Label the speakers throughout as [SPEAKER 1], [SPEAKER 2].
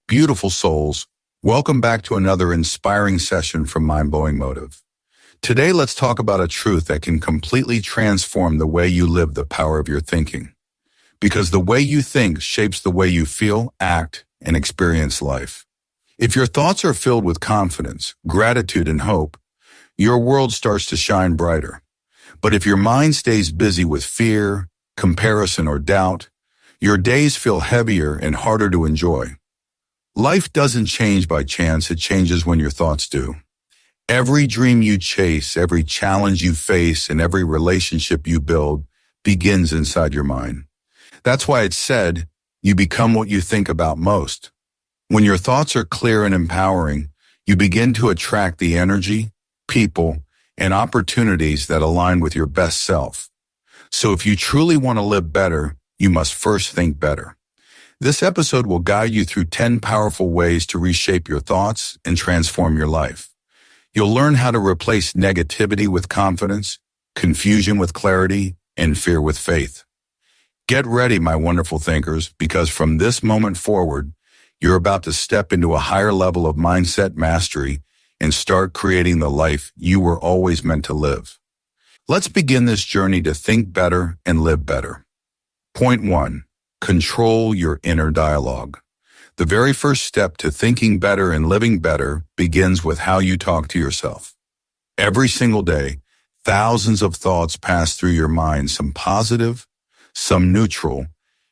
[SPEAKER 1] Beautiful souls, welcome back to another inspiring session from Mind-Blowing Motive. Today, let's talk about a truth that can completely transform the way you live the power of your thinking. Because the way you think shapes the way you feel, act, and experience life. If your thoughts are filled with confidence, gratitude, and hope, your world starts to shine brighter. But if your mind stays busy with fear, comparison, or doubt, your days feel heavier and harder to enjoy. Life doesn't change by chance, it changes when your thoughts do. Every dream you chase, every challenge you face, and every relationship you build begins inside your mind. That's why it's said, you become what you think about most. When your thoughts are clear and empowering, you begin to attract the energy, people, and opportunities that align with your best self. So if you truly want to live better, you must first think better. This episode will guide you through 10 powerful ways to reshape your thoughts and transform your life. You'll learn how to replace negativity with confidence, confusion with clarity, and fear with faith. Get ready, my wonderful thinkers, because from this moment forward, you're about to step into a higher level of mindset mastery and start creating the life you were always meant to live. Let's begin this journey to think better and live better. Point 1. Control your inner dialogue. The very first step to thinking better and living better begins with how you talk to yourself. Every single day, thousands of thoughts pass through your mind, some positive, some neutral,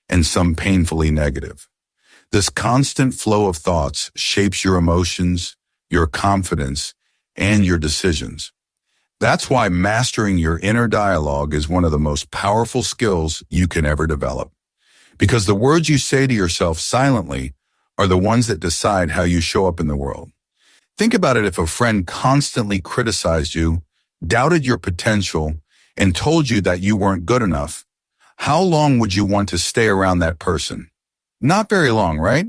[SPEAKER 1] and some painfully negative. This constant flow of thoughts shapes your emotions, your confidence, and your decisions. That's why mastering your inner dialogue is one of the most powerful skills you can ever develop. Because the words you say to yourself silently are the ones that decide how you show up in the world. Think about it: if a friend constantly criticized you, doubted your potential, and told you that you weren't good enough, how long would you want to stay around that person? Not very long, right?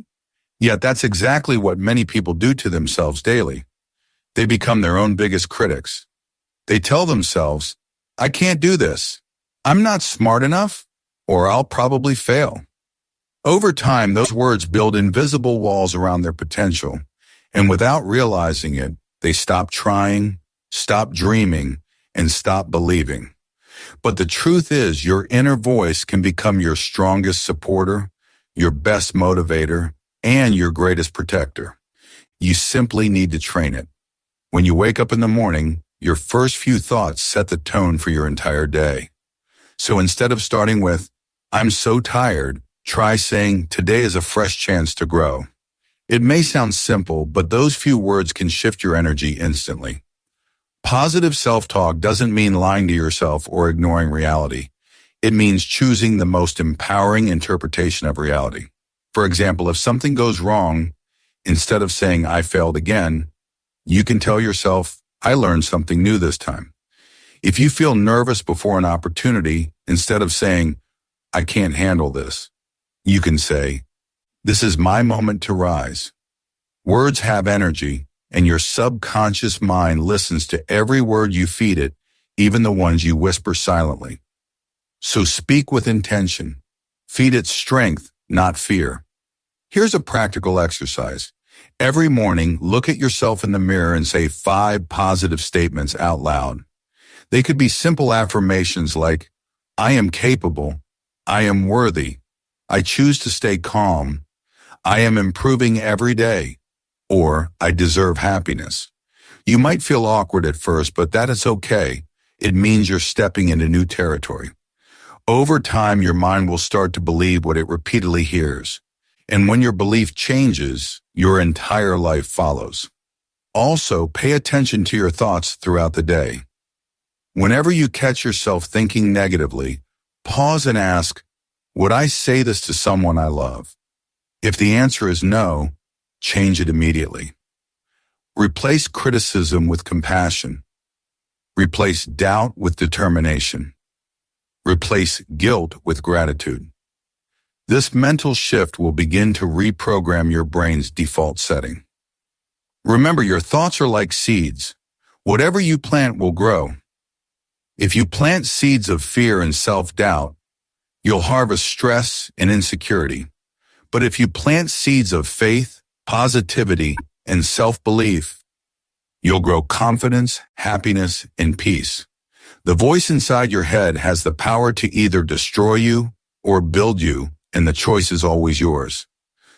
[SPEAKER 1] Yet that's exactly what many people do to themselves daily. They become their own biggest critics. They tell themselves, I can't do this. I'm not smart enough, or I'll probably fail. Over time, those words build invisible walls around their potential, and without realizing it, they stop trying, stop dreaming, and stop believing. But the truth is, your inner voice can become your strongest supporter, your best motivator, and your greatest protector. You simply need to train it. When you wake up in the morning, your first few thoughts set the tone for your entire day. So instead of starting with, I'm so tired, try saying, today is a fresh chance to grow. It may sound simple, but those few words can shift your energy instantly. Positive self-talk doesn't mean lying to yourself or ignoring reality. It means choosing the most empowering interpretation of reality. For example, if something goes wrong, instead of saying, I failed again, you can tell yourself, I learned something new this time. If you feel nervous before an opportunity, instead of saying, I can't handle this, you can say, this is my moment to rise. Words have energy, and your subconscious mind listens to every word you feed it, even the ones you whisper silently. So speak with intention. Feed it strength, not fear. Here's a practical exercise. Every morning, look at yourself in the mirror and say 5 positive statements out loud. They could be simple affirmations like, I am capable, I am worthy, I choose to stay calm, I am improving every day, or I deserve happiness. You might feel awkward at first, but that is okay. It means you're stepping into new territory. Over time, your mind will start to believe what it repeatedly hears. And when your belief changes, your entire life follows. Also, pay attention to your thoughts throughout the day. Whenever you catch yourself thinking negatively, pause and ask, would I say this to someone I love? If the answer is no, change it immediately. Replace criticism with compassion. Replace doubt with determination. Replace guilt with gratitude. This mental shift will begin to reprogram your brain's default setting. Remember, your thoughts are like seeds. Whatever you plant will grow. If you plant seeds of fear and self-doubt, you'll harvest stress and insecurity. But if you plant seeds of faith, positivity, and self-belief. You'll grow confidence, happiness, and peace. The voice inside your head has the power to either destroy you or build you, and the choice is always yours.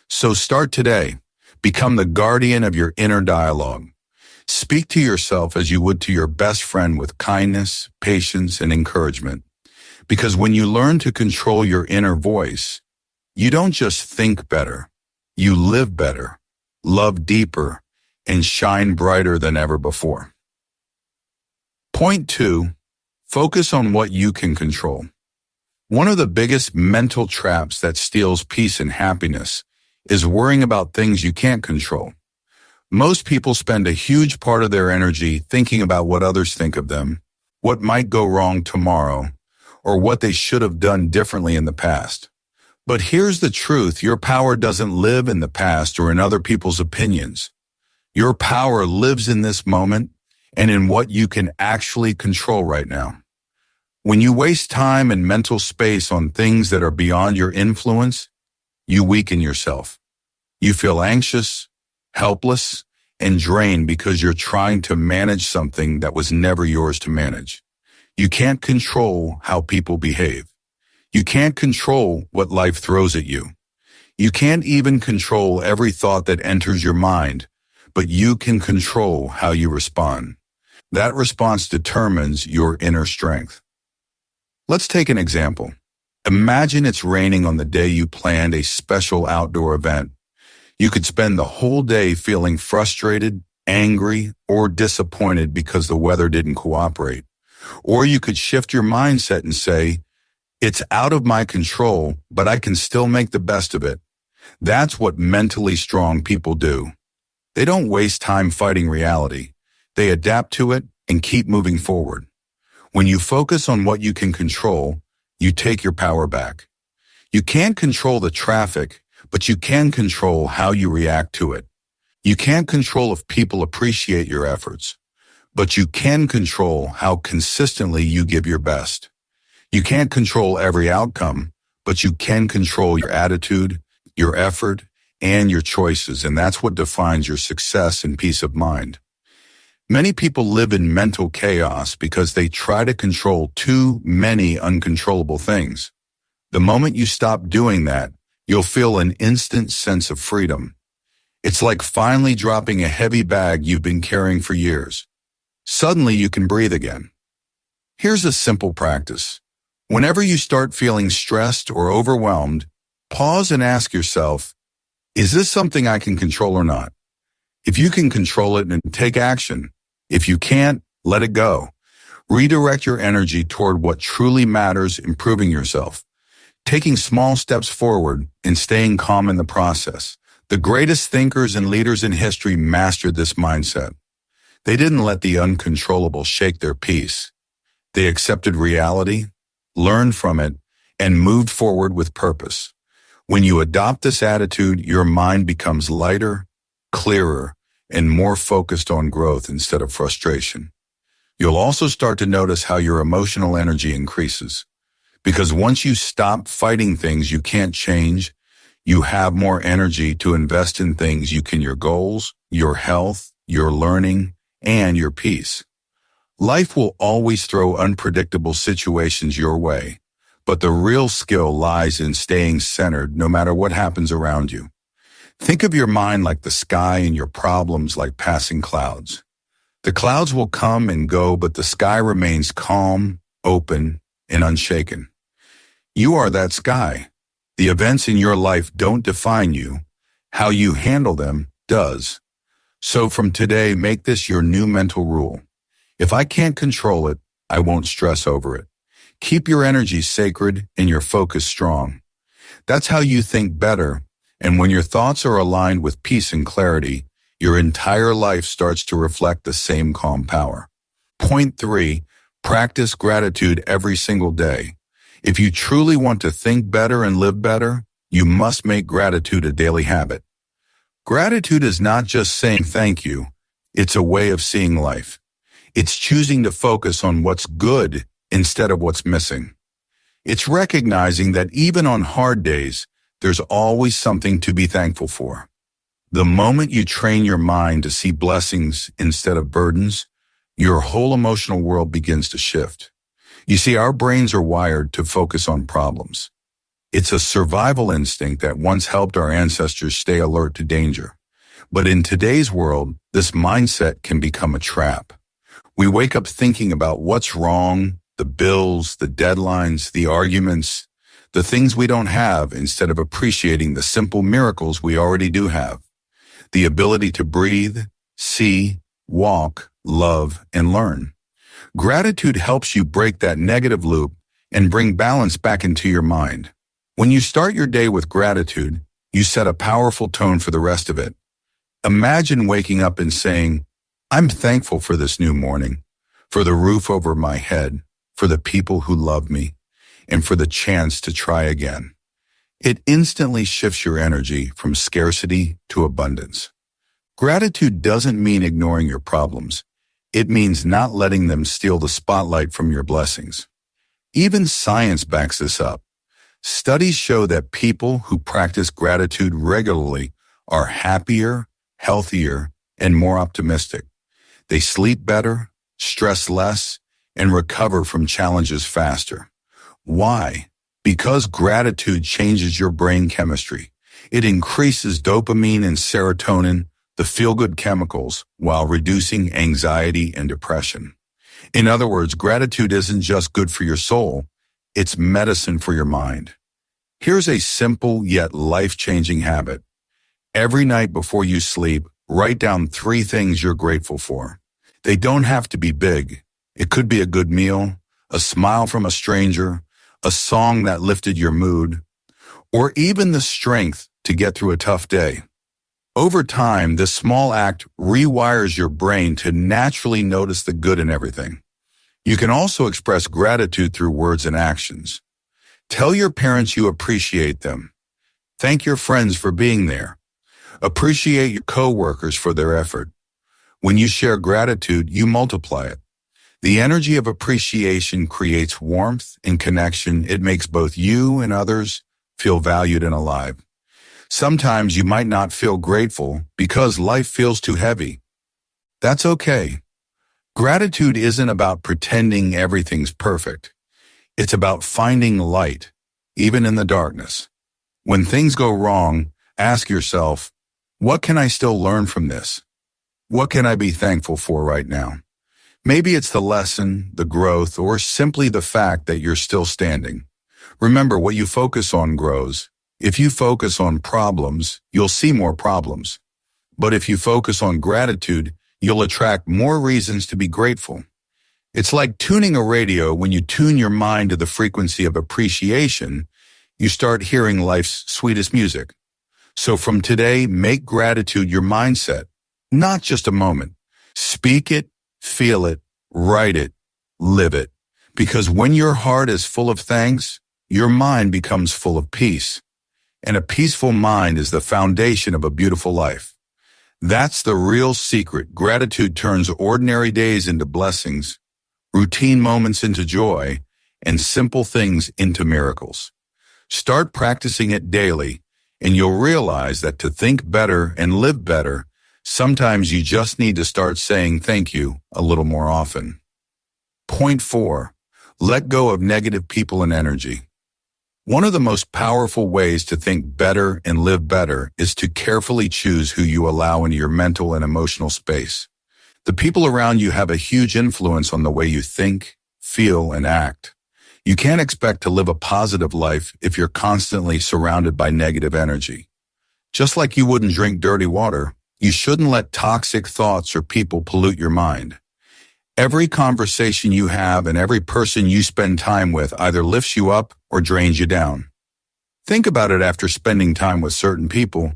[SPEAKER 1] So start today. Become the guardian of your inner dialogue. Speak to yourself as you would to your best friend with kindness, patience, and encouragement. Because when you learn to control your inner voice, you don't just think better, you live better, love deeper, and shine brighter than ever before. Point 2, focus on what you can control. One of the biggest mental traps that steals peace and happiness is worrying about things you can't control. Most people spend a huge part of their energy thinking about what others think of them, what might go wrong tomorrow, or what they should have done differently in the past. But here's the truth, your power doesn't live in the past or in other people's opinions. Your power lives in this moment and in what you can actually control right now. When you waste time and mental space on things that are beyond your influence, you weaken yourself. You feel anxious, helpless, and drained because you're trying to manage something that was never yours to manage. You can't control how people behave. You can't control what life throws at you. You can't even control every thought that enters your mind, but you can control how you respond. That response determines your inner strength. Let's take an example. Imagine it's raining on the day you planned a special outdoor event. You could spend the whole day feeling frustrated, angry, or disappointed because the weather didn't cooperate. Or you could shift your mindset and say, it's out of my control, but I can still make the best of it. That's what mentally strong people do. They don't waste time fighting reality. They adapt to it and keep moving forward. When you focus on what you can control, you take your power back. You can't control the traffic, but you can control how you react to it. You can't control if people appreciate your efforts, but you can control how consistently you give your best. You can't control every outcome, but you can control your attitude, your effort, and your choices, and that's what defines your success and peace of mind. Many people live in mental chaos because they try to control too many uncontrollable things. The moment you stop doing that, you'll feel an instant sense of freedom. It's like finally dropping a heavy bag you've been carrying for years. Suddenly you can breathe again. Here's a simple practice. Whenever you start feeling stressed or overwhelmed, pause and ask yourself, is this something I can control or not? If you can control it, then take action. If you can't, let it go. Redirect your energy toward what truly matters, improving yourself, taking small steps forward and staying calm in the process. The greatest thinkers and leaders in history mastered this mindset. They didn't let the uncontrollable shake their peace. They accepted reality, learned from it, and moved forward with purpose. When you adopt this attitude, your mind becomes lighter, clearer, and more focused on growth instead of frustration. You'll also start to notice how your emotional energy increases. Because once you stop fighting things you can't change, you have more energy to invest in things you can, your goals, your health, your learning, and your peace. Life will always throw unpredictable situations your way, but the real skill lies in staying centered no matter what happens around you. Think of your mind like the sky and your problems like passing clouds. The clouds will come and go, but the sky remains calm, open, and unshaken. You are that sky. The events in your life don't define you. How you handle them does. So from today, make this your new mental rule. If I can't control it, I won't stress over it. Keep your energy sacred and your focus strong. That's how you think better. And when your thoughts are aligned with peace and clarity, your entire life starts to reflect the same calm power. Point 3, practice gratitude every single day. If you truly want to think better and live better, you must make gratitude a daily habit. Gratitude is not just saying thank you. It's a way of seeing life. It's choosing to focus on what's good instead of what's missing. It's recognizing that even on hard days, there's always something to be thankful for. The moment you train your mind to see blessings instead of burdens, your whole emotional world begins to shift. You see, our brains are wired to focus on problems. It's a survival instinct that once helped our ancestors stay alert to danger. But in today's world, this mindset can become a trap. We wake up thinking about what's wrong, the bills, the deadlines, the arguments, the things we don't have, instead of appreciating the simple miracles we already do have. The ability to breathe, see, walk, love, and learn. Gratitude helps you break that negative loop and bring balance back into your mind. When you start your day with gratitude, you set a powerful tone for the rest of it. Imagine waking up and saying, "I'm thankful for this new morning, for the roof over my head, for the people who love me, and for the chance to try again." It instantly shifts your energy from scarcity to abundance. Gratitude doesn't mean ignoring your problems. It means not letting them steal the spotlight from your blessings. Even science backs this up. Studies show that people who practice gratitude regularly are happier, healthier, and more optimistic. They sleep better, stress less, and recover from challenges faster. Why? Because gratitude changes your brain chemistry. It increases dopamine and serotonin, the feel-good chemicals, while reducing anxiety and depression. In other words, gratitude isn't just good for your soul, it's medicine for your mind. Here's a simple yet life-changing habit. Every night before you sleep, write down 3 things you're grateful for. They don't have to be big. It could be a good meal, a smile from a stranger, a song that lifted your mood, or even the strength to get through a tough day. Over time, this small act rewires your brain to naturally notice the good in everything. You can also express gratitude through words and actions. Tell your parents you appreciate them. Thank your friends for being there. Appreciate your coworkers for their effort. When you share gratitude, you multiply it. The energy of appreciation creates warmth and connection. It makes both you and others feel valued and alive. Sometimes you might not feel grateful because life feels too heavy. That's okay. Gratitude isn't about pretending everything's perfect. It's about finding light, even in the darkness. When things go wrong, ask yourself, what can I still learn from this? What can I be thankful for right now? Maybe it's the lesson, the growth, or simply the fact that you're still standing. Remember, what you focus on grows. If you focus on problems, you'll see more problems. But if you focus on gratitude, you'll attract more reasons to be grateful. It's like tuning a radio. When you tune your mind to the frequency of appreciation, you start hearing life's sweetest music. So from today, make gratitude your mindset, not just a moment. Speak it, feel it, write it, live it. Because when your heart is full of thanks, your mind becomes full of peace. And a peaceful mind is the foundation of a beautiful life. That's the real secret. Gratitude turns ordinary days into blessings, routine moments into joy, and simple things into miracles. Start practicing it daily, and you'll realize that to think better and live better, sometimes you just need to start saying thank you a little more often. Point 4, let go of negative people and energy. One of the most powerful ways to think better and live better is to carefully choose who you allow into your mental and emotional space. The people around you have a huge influence on the way you think, feel, and act. You can't expect to live a positive life if you're constantly surrounded by negative energy. Just like you wouldn't drink dirty water, you shouldn't let toxic thoughts or people pollute your mind. Every conversation you have and every person you spend time with either lifts you up or drains you down. Think about it. After spending time with certain people,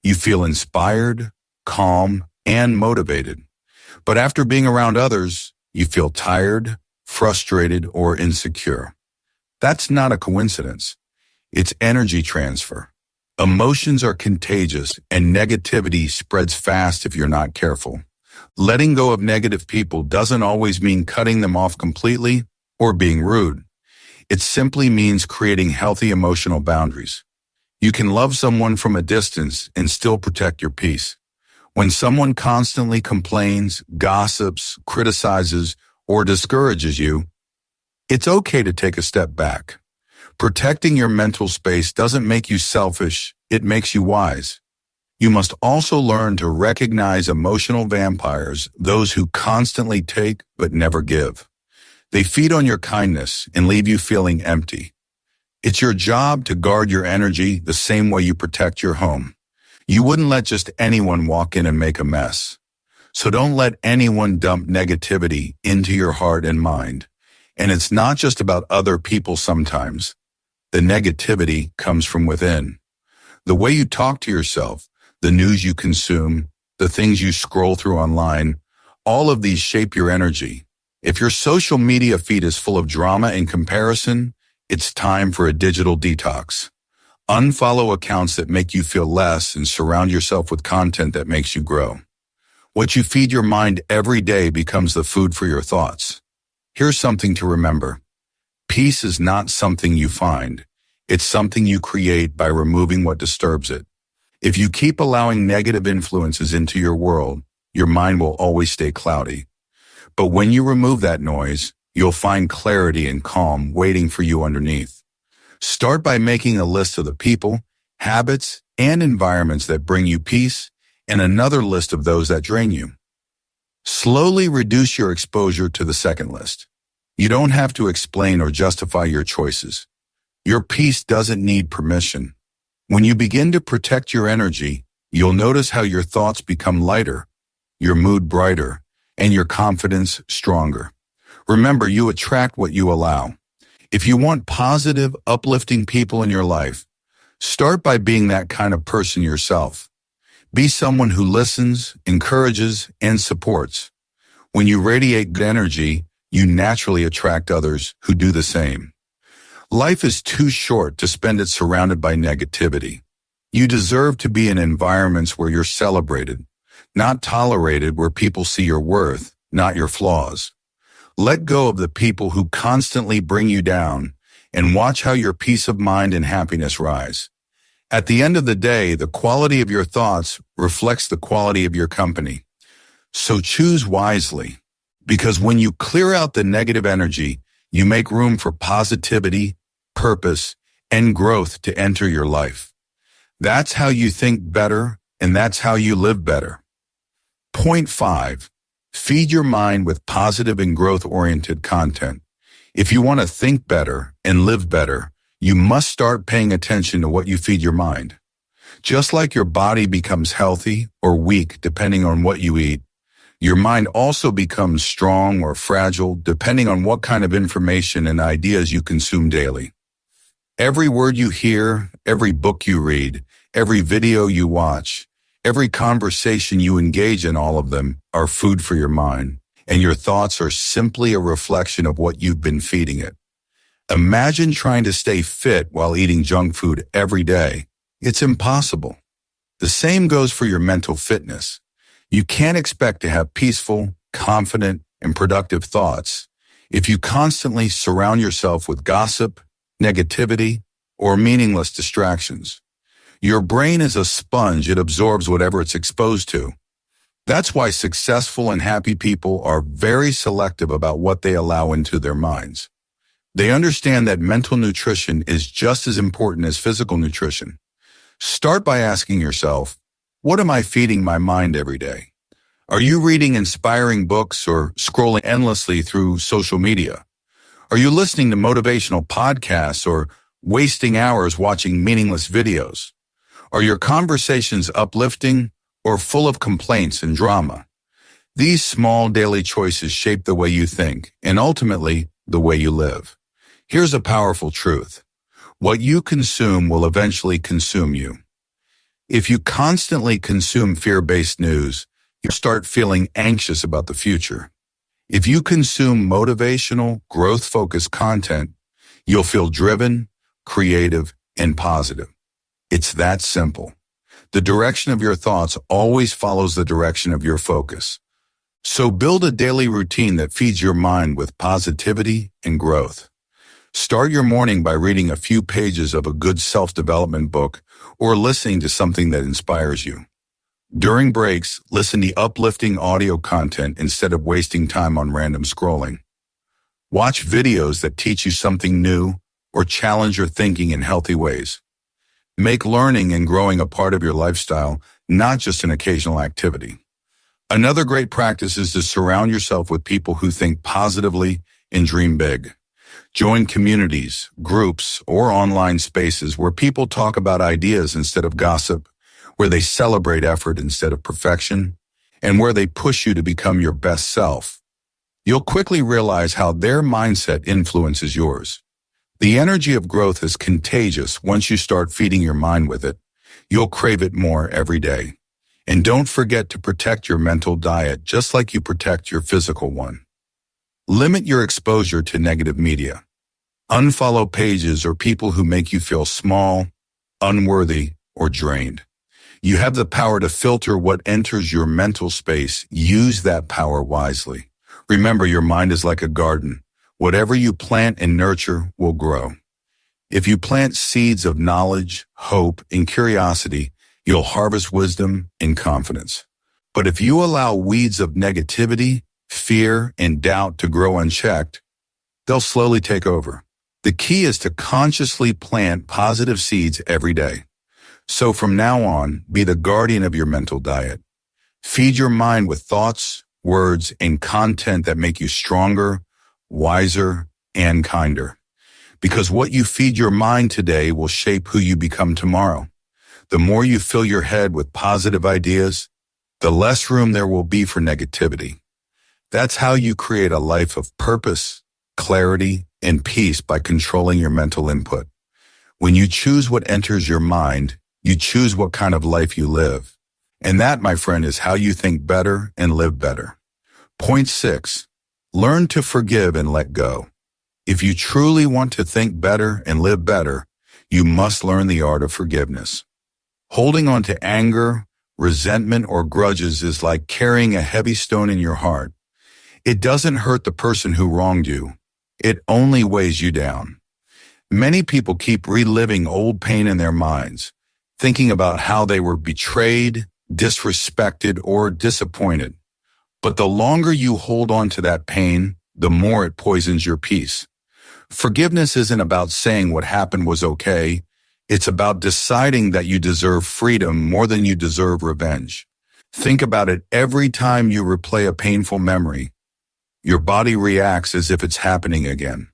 [SPEAKER 1] you feel inspired, calm, and motivated. But after being around others, you feel tired, frustrated, or insecure. That's not a coincidence. It's energy transfer. Emotions are contagious, and negativity spreads fast if you're not careful. Letting go of negative people doesn't always mean cutting them off completely or being rude. It simply means creating healthy emotional boundaries. You can love someone from a distance and still protect your peace. When someone constantly complains, gossips, criticizes, or discourages you, it's okay to take a step back. Protecting your mental space doesn't make you selfish, it makes you wise. You must also learn to recognize emotional vampires, those who constantly take but never give. They feed on your kindness and leave you feeling empty. It's your job to guard your energy the same way you protect your home. You wouldn't let just anyone walk in and make a mess. So don't let anyone dump negativity into your heart and mind. And it's not just about other people sometimes. The negativity comes from within. The way you talk to yourself, the news you consume, the things you scroll through online, all of these shape your energy. If your social media feed is full of drama and comparison, it's time for a digital detox. Unfollow accounts that make you feel less and surround yourself with content that makes you grow. What you feed your mind every day becomes the food for your thoughts. Here's something to remember. Peace is not something you find. It's something you create by removing what disturbs it. If you keep allowing negative influences into your world, your mind will always stay cloudy. But when you remove that noise, you'll find clarity and calm waiting for you underneath. Start by making a list of the people, habits, and environments that bring you peace, and another list of those that drain you. Slowly reduce your exposure to the second list. You don't have to explain or justify your choices. Your peace doesn't need permission. When you begin to protect your energy, you'll notice how your thoughts become lighter, your mood brighter, and your confidence stronger. Remember, you attract what you allow. If you want positive, uplifting people in your life, start by being that kind of person yourself. Be someone who listens, encourages, and supports. When you radiate good energy, you naturally attract others who do the same. Life is too short to spend it surrounded by negativity. You deserve to be in environments where you're celebrated, not tolerated, where people see your worth, not your flaws. Let go of the people who constantly bring you down and watch how your peace of mind and happiness rise. At the end of the day, the quality of your thoughts reflects the quality of your company. So choose wisely, because when you clear out the negative energy, you make room for positivity, purpose, and growth to enter your life. That's how you think better, and that's how you live better. Point 5. Feed your mind with positive and growth-oriented content. If you want to think better and live better, you must start paying attention to what you feed your mind. Just like your body becomes healthy or weak depending on what you eat, your mind also becomes strong or fragile depending on what kind of information and ideas you consume daily. Every word you hear, every book you read, every video you watch, every conversation you engage in, all of them are food for your mind, and your thoughts are simply a reflection of what you've been feeding it. Imagine trying to stay fit while eating junk food every day. It's impossible. The same goes for your mental fitness. You can't expect to have peaceful, confident, and productive thoughts if you constantly surround yourself with gossip, negativity, or meaningless distractions. Your brain is a sponge. It absorbs whatever it's exposed to. That's why successful and happy people are very selective about what they allow into their minds. They understand that mental nutrition is just as important as physical nutrition. Start by asking yourself, what am I feeding my mind every day? Are you reading inspiring books or scrolling endlessly through social media? Are you listening to motivational podcasts or wasting hours watching meaningless videos? Are your conversations uplifting or full of complaints and drama? These small daily choices shape the way you think and ultimately the way you live. Here's a powerful truth. What you consume will eventually consume you. If you constantly consume fear-based news, you'll start feeling anxious about the future. If you consume motivational, growth-focused content, you'll feel driven, creative, and positive. It's that simple. The direction of your thoughts always follows the direction of your focus. So build a daily routine that feeds your mind with positivity and growth. Start your morning by reading a few pages of a good self-development book or listening to something that inspires you. During breaks, listen to uplifting audio content instead of wasting time on random scrolling. Watch videos that teach you something new or challenge your thinking in healthy ways. Make learning and growing a part of your lifestyle, not just an occasional activity. Another great practice is to surround yourself with people who think positively and dream big. Join communities, groups, or online spaces where people talk about ideas instead of gossip, where they celebrate effort instead of perfection, and where they push you to become your best self. You'll quickly realize how their mindset influences yours. The energy of growth is contagious once you start feeding your mind with it. You'll crave it more every day. And don't forget to protect your mental diet just like you protect your physical one. Limit your exposure to negative media. Unfollow pages or people who make you feel small, unworthy, or drained. You have the power to filter what enters your mental space. Use that power wisely. Remember, your mind is like a garden. Whatever you plant and nurture will grow. If you plant seeds of knowledge, hope, and curiosity, you'll harvest wisdom and confidence. But if you allow weeds of negativity, fear, and doubt to grow unchecked, they'll slowly take over. The key is to consciously plant positive seeds every day. So from now on, be the guardian of your mental diet. Feed your mind with thoughts, words, and content that make you stronger, wiser, and kinder. Because what you feed your mind today will shape who you become tomorrow. The more you fill your head with positive ideas, the less room there will be for negativity. That's how you create a life of purpose, clarity, and peace, by controlling your mental input. When you choose what enters your mind, you choose what kind of life you live. And that, my friend, is how you think better and live better. Point 6. Learn to forgive and let go. If you truly want to think better and live better, you must learn the art of forgiveness. Holding on to anger, resentment, or grudges is like carrying a heavy stone in your heart. It doesn't hurt the person who wronged you. It only weighs you down. Many people keep reliving old pain in their minds, thinking about how they were betrayed, disrespected, or disappointed. But the longer you hold on to that pain, the more it poisons your peace. Forgiveness isn't about saying what happened was okay. It's about deciding that you deserve freedom more than you deserve revenge. Think about it. Every time you replay a painful memory, your body reacts as if it's happening again.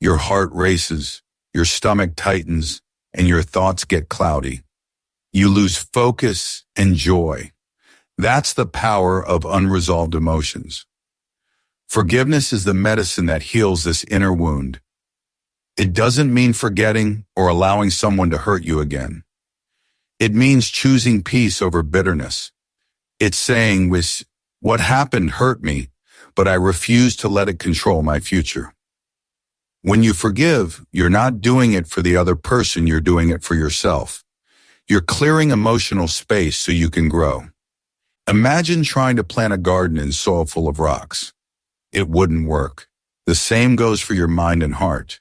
[SPEAKER 1] Your heart races, your stomach tightens, and your thoughts get cloudy. You lose focus and joy. That's the power of unresolved emotions. Forgiveness is the medicine that heals this inner wound. It doesn't mean forgetting or allowing someone to hurt you again. It means choosing peace over bitterness. It's saying, what happened hurt me, but I refuse to let it control my future. When you forgive, you're not doing it for the other person, you're doing it for yourself. You're clearing emotional space so you can grow. Imagine trying to plant a garden in soil full of rocks. It wouldn't work. The same goes for your mind and heart.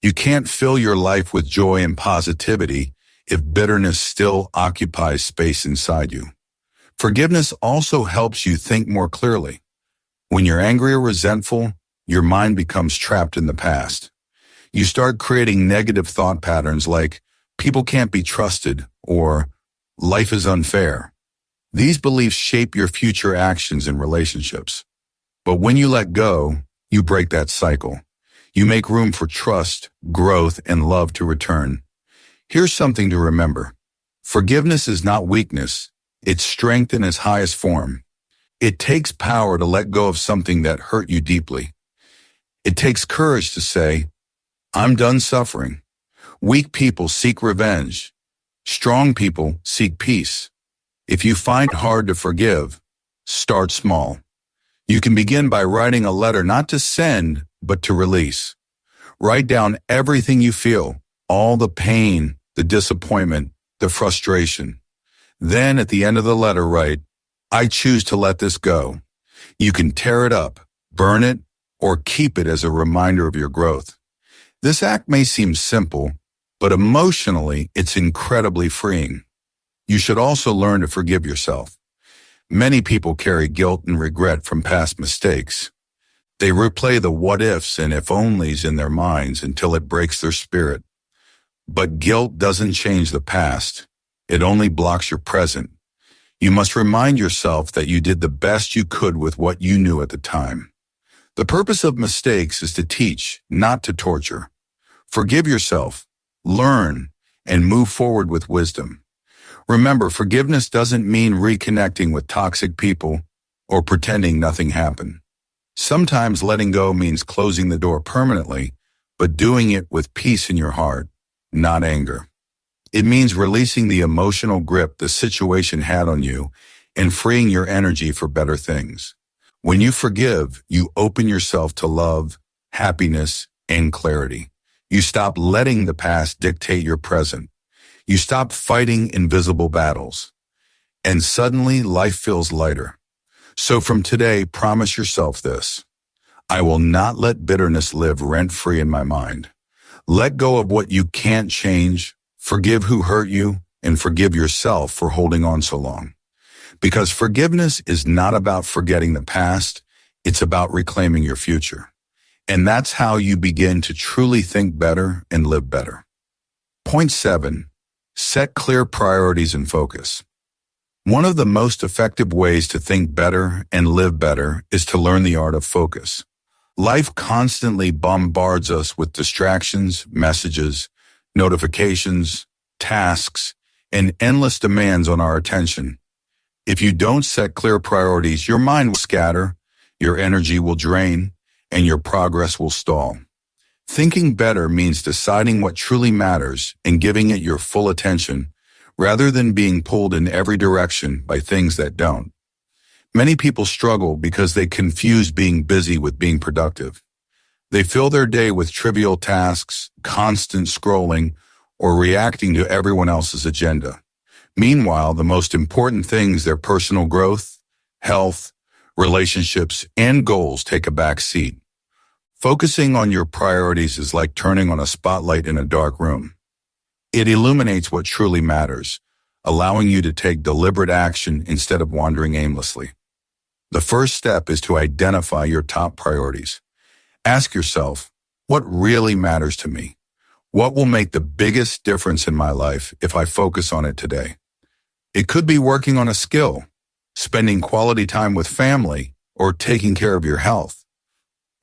[SPEAKER 1] You can't fill your life with joy and positivity if bitterness still occupies space inside you. Forgiveness also helps you think more clearly. When you're angry or resentful, your mind becomes trapped in the past. You start creating negative thought patterns like, people can't be trusted, or life is unfair. These beliefs shape your future actions and relationships. But when you let go, you break that cycle. You make room for trust, growth, and love to return. Here's something to remember. Forgiveness is not weakness. It's strength in its highest form. It takes power to let go of something that hurt you deeply. It takes courage to say, I'm done suffering. Weak people seek revenge. Strong people seek peace. If you find it hard to forgive, start small. You can begin by writing a letter not to send, but to release. Write down everything you feel, all the pain, the disappointment, the frustration. Then at the end of the letter, write, I choose to let this go. You can tear it up, burn it, or keep it as a reminder of your growth. This act may seem simple, but emotionally, it's incredibly freeing. You should also learn to forgive yourself. Many people carry guilt and regret from past mistakes. They replay the what-ifs and if-onlys in their minds until it breaks their spirit. But guilt doesn't change the past. It only blocks your present. You must remind yourself that you did the best you could with what you knew at the time. The purpose of mistakes is to teach, not to torture. Forgive yourself, learn, and move forward with wisdom. Remember, forgiveness doesn't mean reconnecting with toxic people or pretending nothing happened. Sometimes letting go means closing the door permanently, but doing it with peace in your heart, not anger. It means releasing the emotional grip the situation had on you and freeing your energy for better things. When you forgive, you open yourself to love, happiness, and clarity. You stop letting the past dictate your present. You stop fighting invisible battles. And suddenly, life feels lighter. So from today, promise yourself this. I will not let bitterness live rent-free in my mind. Let go of what you can't change, forgive who hurt you, and forgive yourself for holding on so long. Because forgiveness is not about forgetting the past, it's about reclaiming your future. And that's how you begin to truly think better and live better. Point 7. Set clear priorities and focus. One of the most effective ways to think better and live better is to learn the art of focus. Life constantly bombards us with distractions, messages, notifications, tasks, and endless demands on our attention. If you don't set clear priorities, your mind will scatter, your energy will drain, and your progress will stall. Thinking better means deciding what truly matters and giving it your full attention, rather than being pulled in every direction by things that don't. Many people struggle because they confuse being busy with being productive. They fill their day with trivial tasks, constant scrolling, or reacting to everyone else's agenda. Meanwhile, the most important things, their personal growth, health, relationships, and goals take a back seat. Focusing on your priorities is like turning on a spotlight in a dark room. It illuminates what truly matters, allowing you to take deliberate action instead of wandering aimlessly. The first step is to identify your top priorities. Ask yourself, what really matters to me? What will make the biggest difference in my life if I focus on it today? It could be working on a skill, spending quality time with family, or taking care of your health.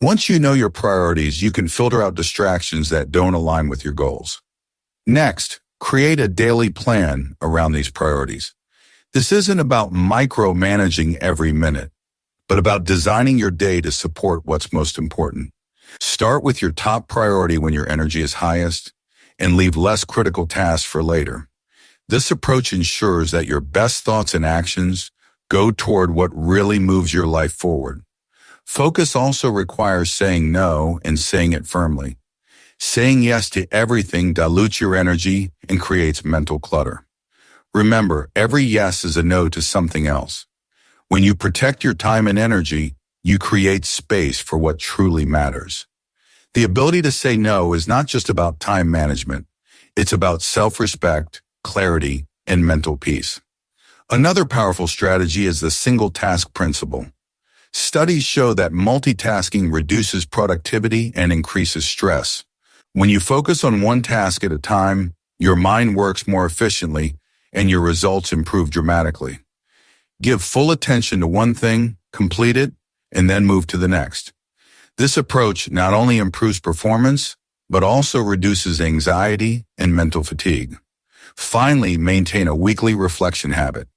[SPEAKER 1] Once you know your priorities, you can filter out distractions that don't align with your goals. Next, create a daily plan around these priorities. This isn't about micromanaging every minute, but about designing your day to support what's most important. Start with your top priority when your energy is highest, and leave less critical tasks for later. This approach ensures that your best thoughts and actions go toward what really moves your life forward. Focus also requires saying no and saying it firmly. Saying yes to everything dilutes your energy and creates mental clutter. Remember, every yes is a no to something else. When you protect your time and energy, you create space for what truly matters. The ability to say no is not just about time management. It's about self-respect, clarity, and mental peace. Another powerful strategy is the single task principle. Studies show that multitasking reduces productivity and increases stress. When you focus on one task at a time, your mind works more efficiently and your results improve dramatically. Give full attention to one thing, complete it, and then move to the next. This approach not only improves performance, but also reduces anxiety and mental fatigue. Finally, maintain a weekly reflection habit.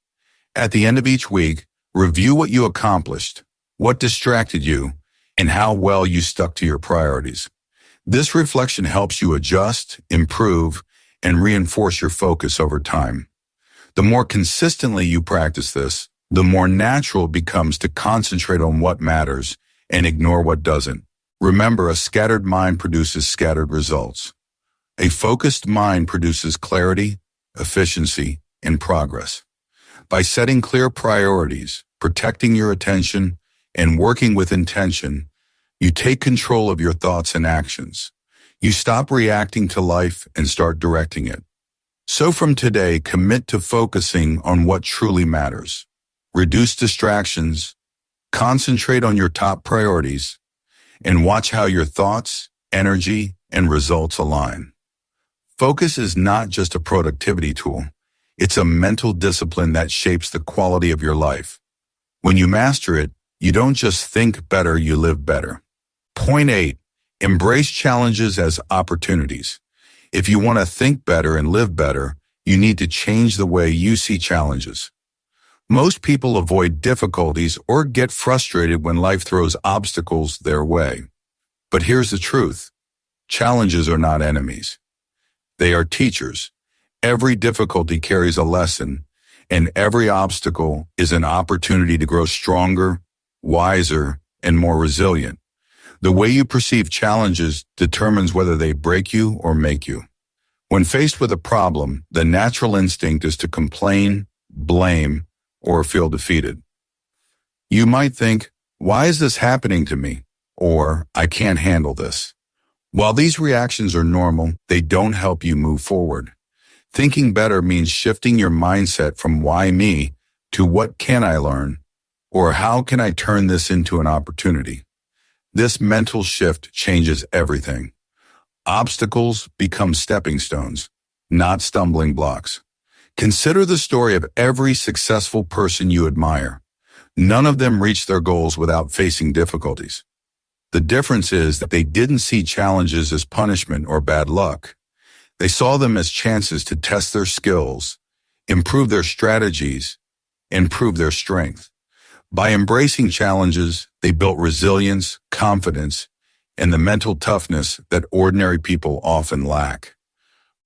[SPEAKER 1] At the end of each week, review what you accomplished, what distracted you, and how well you stuck to your priorities. This reflection helps you adjust, improve, and reinforce your focus over time. The more consistently you practice this, the more natural it becomes to concentrate on what matters and ignore what doesn't. Remember, a scattered mind produces scattered results. A focused mind produces clarity, efficiency, and progress. By setting clear priorities, protecting your attention, and working with intention, you take control of your thoughts and actions. You stop reacting to life and start directing it. So from today, commit to focusing on what truly matters. Reduce distractions, concentrate on your top priorities, and watch how your thoughts, energy, and results align. Focus is not just a productivity tool. It's a mental discipline that shapes the quality of your life. When you master it, you don't just think better, you live better. Point 8. Embrace challenges as opportunities. If you want to think better and live better, you need to change the way you see challenges. Most people avoid difficulties or get frustrated when life throws obstacles their way. But here's the truth. Challenges are not enemies. They are teachers. Every difficulty carries a lesson, and every obstacle is an opportunity to grow stronger, wiser, and more resilient. The way you perceive challenges determines whether they break you or make you. When faced with a problem, the natural instinct is to complain, blame, or feel defeated. You might think, "Why is this happening to me?" Or, "I can't handle this." While these reactions are normal, they don't help you move forward. Thinking better means shifting your mindset from "why me" to "what can I learn?" or "how can I turn this into an opportunity?" This mental shift changes everything. Obstacles become stepping stones, not stumbling blocks. Consider the story of every successful person you admire. None of them reached their goals without facing difficulties. The difference is that they didn't see challenges as punishment or bad luck. They saw them as chances to test their skills, improve their strategies, and prove their strength. By embracing challenges, they built resilience, confidence, and the mental toughness that ordinary people often lack.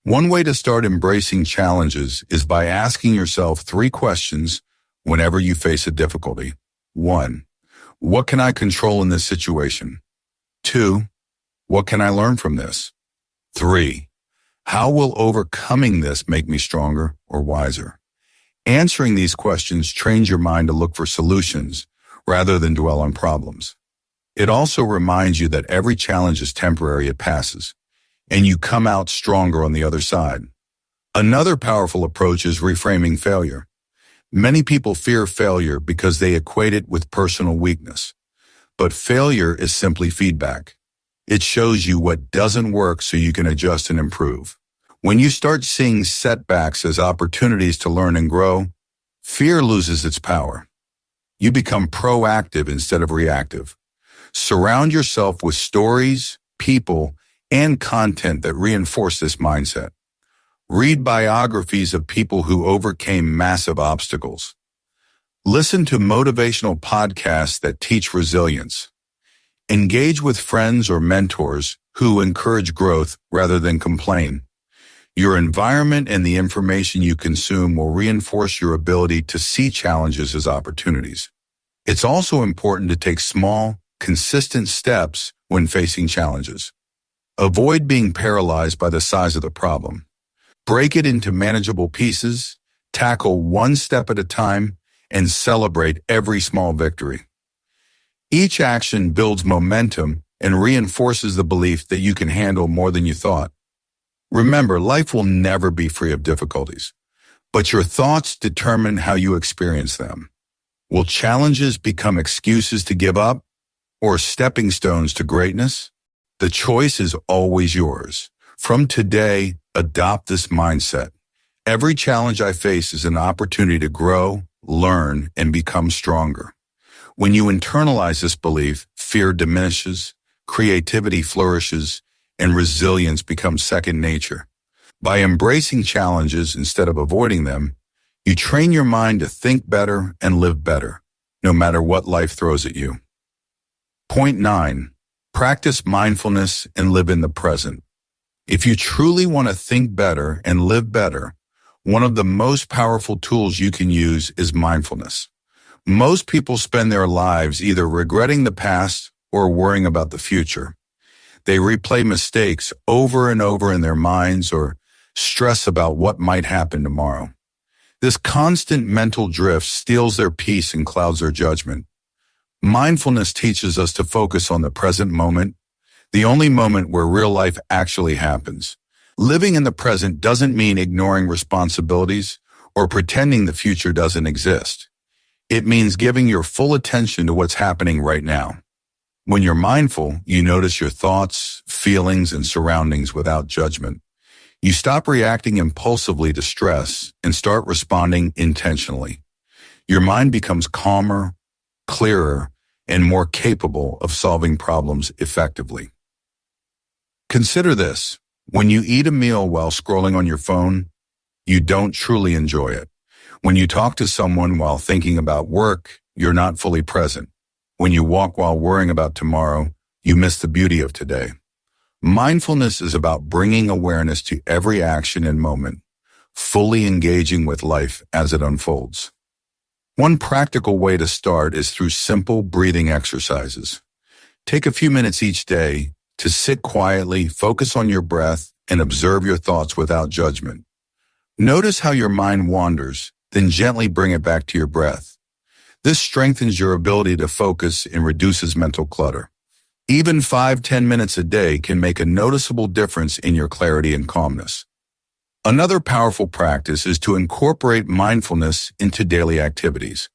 [SPEAKER 1] One way to start embracing challenges is by asking yourself 3 questions whenever you face a difficulty. 1. What can I control in this situation? 2. What can I learn from this? 3. How will overcoming this make me stronger or wiser? Answering these questions trains your mind to look for solutions rather than dwell on problems. It also reminds you that every challenge is temporary, it passes, and you come out stronger on the other side. Another powerful approach is reframing failure. Many people fear failure because they equate it with personal weakness. But failure is simply feedback. It shows you what doesn't work so you can adjust and improve. When you start seeing setbacks as opportunities to learn and grow, fear loses its power. You become proactive instead of reactive. Surround yourself with stories, people, and content that reinforce this mindset. Read biographies of people who overcame massive obstacles. Listen to motivational podcasts that teach resilience. Engage with friends or mentors who encourage growth rather than complain. Your environment and the information you consume will reinforce your ability to see challenges as opportunities. It's also important to take small, consistent steps when facing challenges. Avoid being paralyzed by the size of the problem. Break it into manageable pieces, tackle one step at a time, and celebrate every small victory. Each action builds momentum and reinforces the belief that you can handle more than you thought. Remember, life will never be free of difficulties, but your thoughts determine how you experience them. Will challenges become excuses to give up or stepping stones to greatness? The choice is always yours. From today, adopt this mindset. Every challenge I face is an opportunity to grow, learn, and become stronger. When you internalize this belief, fear diminishes, creativity flourishes, and resilience becomes second nature. By embracing challenges instead of avoiding them, you train your mind to think better and live better, no matter what life throws at you. Point 9. Practice mindfulness and live in the present. If you truly want to think better and live better, one of the most powerful tools you can use is mindfulness. Most people spend their lives either regretting the past or worrying about the future. They replay mistakes over and over in their minds or stress about what might happen tomorrow. This constant mental drift steals their peace and clouds their judgment. Mindfulness teaches us to focus on the present moment, the only moment where real life actually happens. Living in the present doesn't mean ignoring responsibilities or pretending the future doesn't exist. It means giving your full attention to what's happening right now. When you're mindful, you notice your thoughts, feelings, and surroundings without judgment. You stop reacting impulsively to stress and start responding intentionally. Your mind becomes calmer, clearer, and more capable of solving problems effectively. Consider this. When you eat a meal while scrolling on your phone, you don't truly enjoy it. When you talk to someone while thinking about work, you're not fully present. When you walk while worrying about tomorrow, you miss the beauty of today. Mindfulness is about bringing awareness to every action and moment, fully engaging with life as it unfolds. One practical way to start is through simple breathing exercises. Take a few minutes each day to sit quietly, focus on your breath, and observe your thoughts without judgment. Notice how your mind wanders, then gently bring it back to your breath. This strengthens your ability to focus and reduces mental clutter. Even 5-10 minutes a day can make a noticeable difference in your clarity and calmness. Another powerful practice is to incorporate mindfulness into daily activities.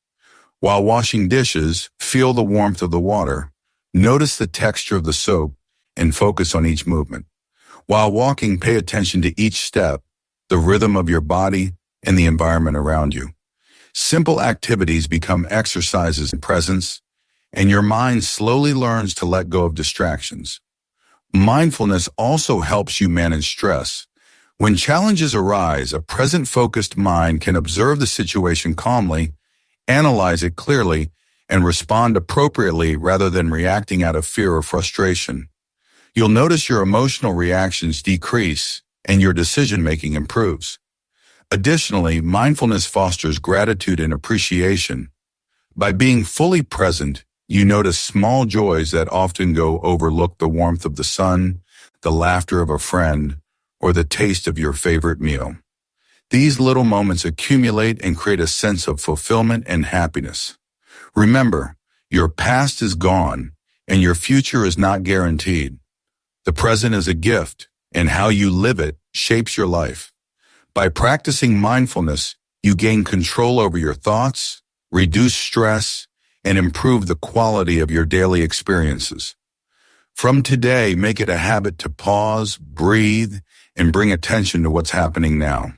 [SPEAKER 1] While washing dishes, feel the warmth of the water, notice the texture of the soap, and focus on each movement. While walking, pay attention to each step, the rhythm of your body, and the environment around you. Simple activities become exercises in presence, and your mind slowly learns to let go of distractions. Mindfulness also helps you manage stress. When challenges arise, a present-focused mind can observe the situation calmly, analyze it clearly, and respond appropriately rather than reacting out of fear or frustration. You'll notice your emotional reactions decrease and your decision-making improves. Additionally, mindfulness fosters gratitude and appreciation. By being fully present, you notice small joys that often go overlooked: the warmth of the sun, the laughter of a friend, or the taste of your favorite meal. These little moments accumulate and create a sense of fulfillment and happiness. Remember, your past is gone, and your future is not guaranteed. The present is a gift, and how you live it shapes your life. By practicing mindfulness, you gain control over your thoughts, reduce stress, and improve the quality of your daily experiences. From today, make it a habit to pause, breathe, and bring attention to what's happening now.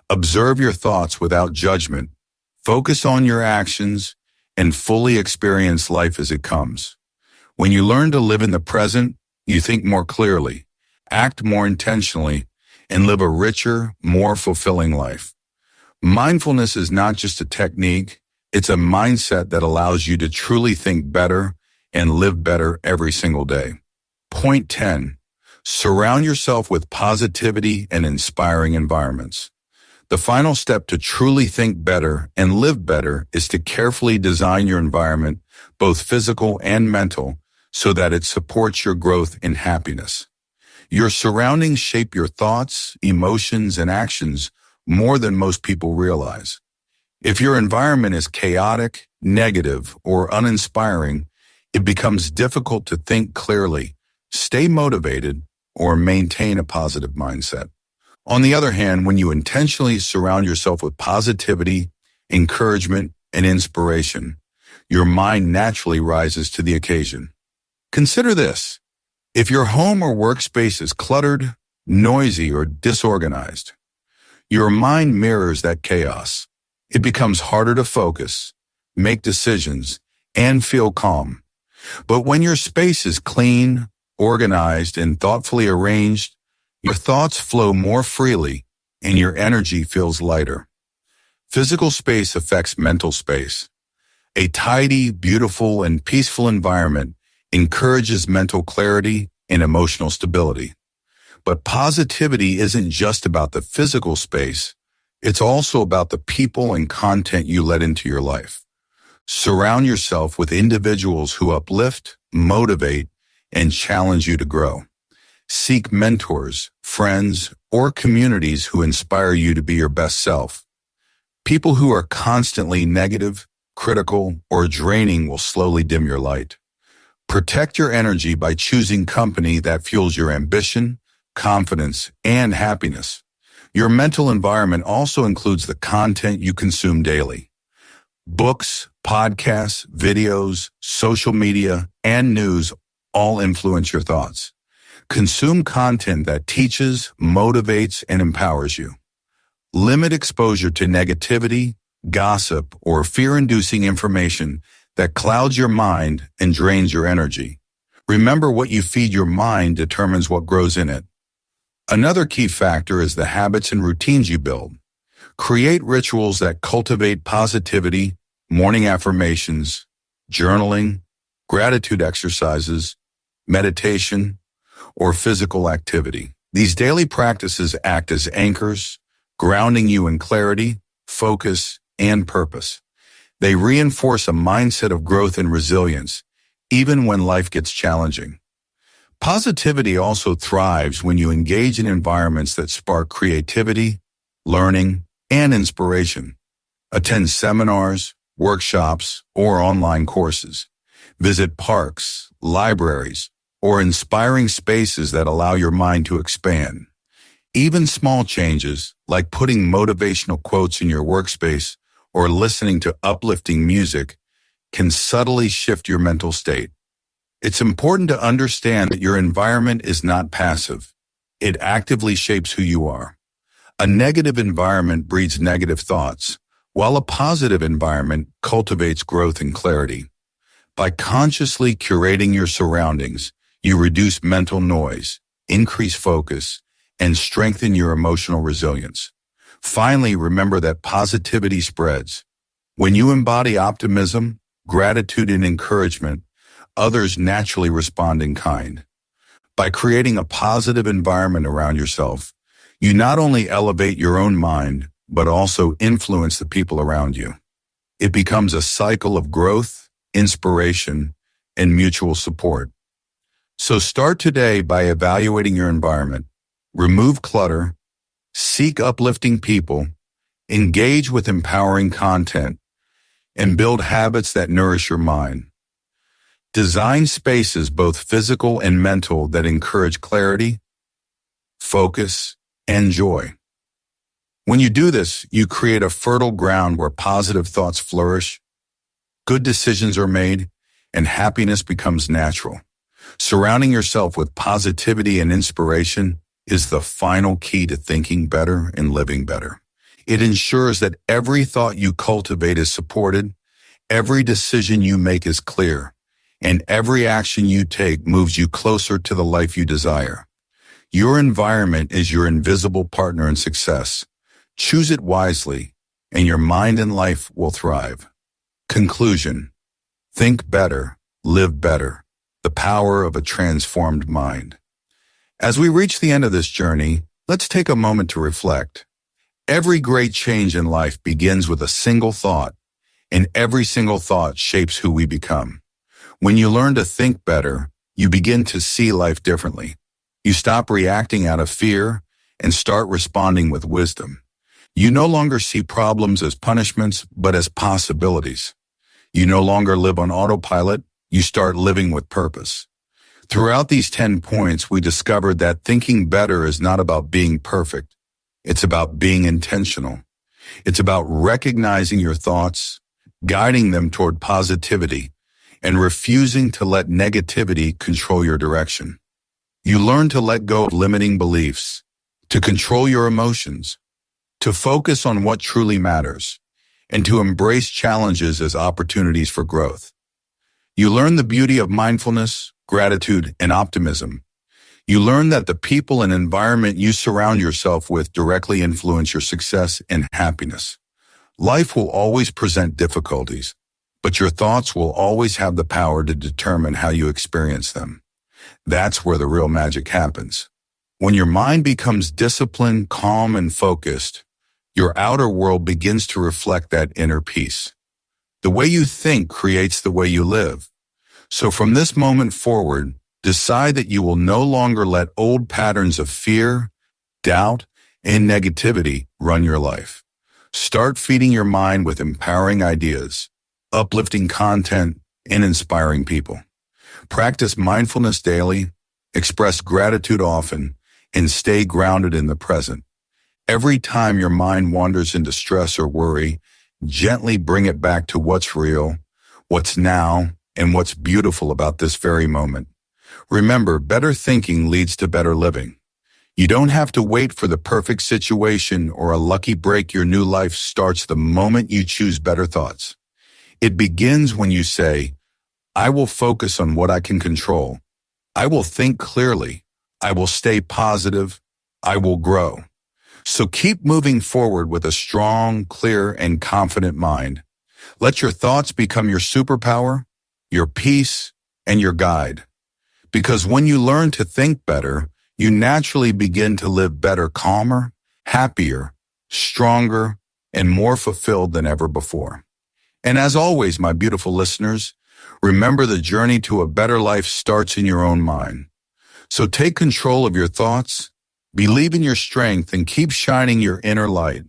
[SPEAKER 1] Observe your thoughts without judgment, focus on your actions, and fully experience life as it comes. When you learn to live in the present, you think more clearly, act more intentionally, and live a richer, more fulfilling life. Mindfulness is not just a technique, it's a mindset that allows you to truly think better and live better every single day. Point 10. Surround yourself with positivity and inspiring environments. The final step to truly think better and live better is to carefully design your environment, both physical and mental, so that it supports your growth and happiness. Your surroundings shape your thoughts, emotions, and actions more than most people realize. If your environment is chaotic, negative, or uninspiring, it becomes difficult to think clearly, stay motivated, or maintain a positive mindset. On the other hand, when you intentionally surround yourself with positivity, encouragement, and inspiration, your mind naturally rises to the occasion. Consider this. If your home or workspace is cluttered, noisy, or disorganized, your mind mirrors that chaos. It becomes harder to focus, make decisions, and feel calm. But when your space is clean, organized, and thoughtfully arranged, your thoughts flow more freely and your energy feels lighter. Physical space affects mental space. A tidy, beautiful, and peaceful environment encourages mental clarity and emotional stability. But positivity isn't just about the physical space, it's also about the people and content you let into your life. Surround yourself with individuals who uplift, motivate, and challenge you to grow. Seek mentors, friends, or communities who inspire you to be your best self. People who are constantly negative, critical, or draining will slowly dim your light. Protect your energy by choosing company that fuels your ambition, confidence, and happiness. Your mental environment also includes the content you consume daily. Books, podcasts, videos, social media, and news all influence your thoughts. Consume content that teaches, motivates, and empowers you. Limit exposure to negativity, gossip, or fear-inducing information that clouds your mind and drains your energy. Remember, what you feed your mind determines what grows in it. Another key factor is the habits and routines you build. Create rituals that cultivate positivity, morning affirmations, journaling, gratitude exercises, meditation, or physical activity. These daily practices act as anchors, grounding you in clarity, focus, and purpose. They reinforce a mindset of growth and resilience, even when life gets challenging. Positivity also thrives when you engage in environments that spark creativity, learning, and inspiration. Attend seminars, workshops, or online courses. Visit parks, libraries, or inspiring spaces that allow your mind to expand. Even small changes, like putting motivational quotes in your workspace or listening to uplifting music, can subtly shift your mental state. It's important to understand that your environment is not passive. It actively shapes who you are. A negative environment breeds negative thoughts, while a positive environment cultivates growth and clarity. By consciously curating your surroundings, you reduce mental noise, increase focus, and strengthen your emotional resilience. Finally, remember that positivity spreads. When you embody optimism, gratitude, and encouragement, others naturally respond in kind. By creating a positive environment around yourself, you not only elevate your own mind, but also influence the people around you. It becomes a cycle of growth, inspiration, and mutual support. So start today by evaluating your environment. Remove clutter, seek uplifting people, engage with empowering content, and build habits that nourish your mind. Design spaces, both physical and mental, that encourage clarity, focus, and joy. When you do this, you create a fertile ground where positive thoughts flourish, good decisions are made, and happiness becomes natural. Surrounding yourself with positivity and inspiration is the final key to thinking better and living better. It ensures that every thought you cultivate is supported, every decision you make is clear, and every action you take moves you closer to the life you desire. Your environment is your invisible partner in success. Choose it wisely, and your mind and life will thrive. Conclusion: think better, live better. The power of a transformed mind. As we reach the end of this journey, let's take a moment to reflect. Every great change in life begins with a single thought, and every single thought shapes who we become. When you learn to think better, you begin to see life differently. You stop reacting out of fear and start responding with wisdom. You no longer see problems as punishments, but as possibilities. You no longer live on autopilot, you start living with purpose. Throughout these 10 points, we discovered that thinking better is not about being perfect. It's about being intentional. It's about recognizing your thoughts, guiding them toward positivity, and refusing to let negativity control your direction. You learn to let go of limiting beliefs, to control your emotions, to focus on what truly matters, and to embrace challenges as opportunities for growth. You learn the beauty of mindfulness, gratitude, and optimism. You learn that the people and environment you surround yourself with directly influence your success and happiness. Life will always present difficulties, but your thoughts will always have the power to determine how you experience them. That's where the real magic happens. When your mind becomes disciplined, calm, and focused, your outer world begins to reflect that inner peace. The way you think creates the way you live. So from this moment forward, decide that you will no longer let old patterns of fear, doubt, and negativity run your life. Start feeding your mind with empowering ideas, uplifting content, and inspiring people. Practice mindfulness daily, express gratitude often, and stay grounded in the present. Every time your mind wanders into stress or worry, gently bring it back to what's real, what's now, and what's beautiful about this very moment. Remember, better thinking leads to better living. You don't have to wait for the perfect situation or a lucky break. Your new life starts the moment you choose better thoughts. It begins when you say, I will focus on what I can control. I will think clearly. I will stay positive. I will grow. So keep moving forward with a strong, clear, and confident mind. Let your thoughts become your superpower, your peace, and your guide. Because when you learn to think better, you naturally begin to live better, calmer, happier, stronger, and more fulfilled than ever before. And as always, my beautiful listeners, remember the journey to a better life starts in your own mind. So take control of your thoughts, believe in your strength, and keep shining your inner light.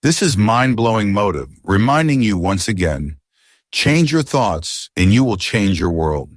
[SPEAKER 1] This is Mind-Blowing Motive, reminding you once again, change your thoughts and you will change your world.